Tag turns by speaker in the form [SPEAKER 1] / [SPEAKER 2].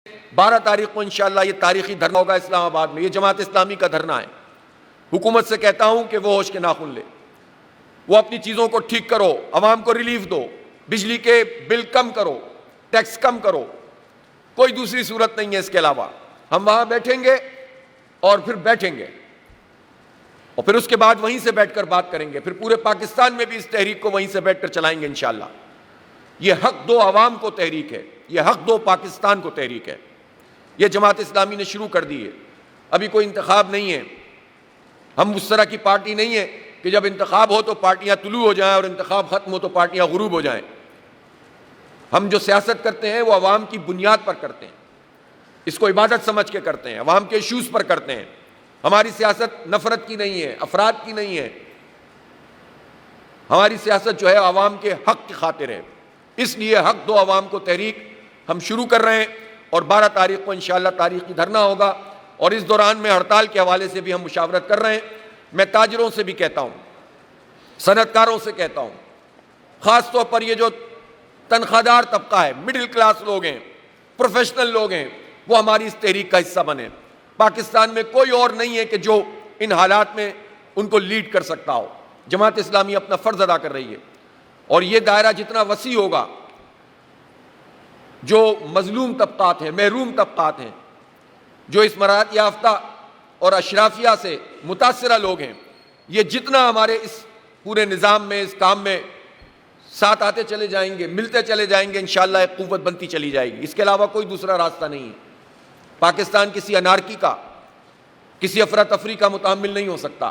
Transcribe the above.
[SPEAKER 1] 12 تاریخ کو انشاءاللہ یہ تاریخی دھرنا ہوگا اسلام آباد میں. یہ جماعت اسلامی کا دھرنا ہے. حکومت سے کہتا ہوں کہ وہ ہوش کے ناخن لے, وہ اپنی چیزوں کو ٹھیک کرو, عوام کو ریلیف دو, بجلی کے بل کم کرو, ٹیکس کم کرو. کوئی دوسری صورت نہیں ہے اس کے علاوہ. ہم وہاں بیٹھیں گے اور پھر بیٹھیں گے, اور پھر اس کے بعد وہیں سے بیٹھ کر بات کریں گے. پھر پورے پاکستان میں بھی اس تحریک کو وہیں سے بیٹھ کر چلائیں گے انشاءاللہ. یہ حق دو عوام کو تحریک ہے, یہ حق دو پاکستان کو تحریک ہے. یہ جماعت اسلامی نے شروع کر دی ہے. ابھی کوئی انتخاب نہیں ہے, ہم اس طرح کی پارٹی نہیں ہے کہ جب انتخاب ہو تو پارٹیاں طلوع ہو جائیں اور انتخاب ختم ہو تو پارٹیاں غروب ہو جائیں. ہم جو سیاست کرتے ہیں وہ عوام کی بنیاد پر کرتے ہیں, اس کو عبادت سمجھ کے کرتے ہیں, عوام کے ایشوز پر کرتے ہیں. ہماری سیاست نفرت کی نہیں ہے, افراد کی نہیں ہے. ہماری سیاست جو ہے عوام کے حق کی خاطر ہے. اس لیے حق دو عوام کو تحریک ہم شروع کر رہے ہیں, اور 12 تاریخ کو انشاءاللہ تاریخی دھرنا ہوگا. اور اس دوران میں ہڑتال کے حوالے سے بھی ہم مشاورت کر رہے ہیں. میں تاجروں سے بھی کہتا ہوں, صنعت کاروں سے کہتا ہوں, خاص طور پر یہ جو تنخواہ دار طبقہ ہے, مڈل کلاس لوگ ہیں, پروفیشنل لوگ ہیں, وہ ہماری اس تحریک کا حصہ بنیں. پاکستان میں کوئی اور نہیں ہے کہ جو ان حالات میں ان کو لیڈ کر سکتا ہو. جماعت اسلامی اپنا فرض ادا کر رہی ہے, اور یہ دائرہ جتنا وسیع ہوگا, جو مظلوم طبقات ہیں, محروم طبقات ہیں, جو اس مراحت یافتہ اور اشرافیہ سے متاثرہ لوگ ہیں, یہ جتنا ہمارے اس پورے نظام میں, اس کام میں ساتھ آتے چلے جائیں گے, ملتے چلے جائیں گے, انشاءاللہ ایک قوت بنتی چلی جائے گی. اس کے علاوہ کوئی دوسرا راستہ نہیں ہے. پاکستان کسی انارکی کا, کسی افراتفری کا متحمل نہیں ہو سکتا.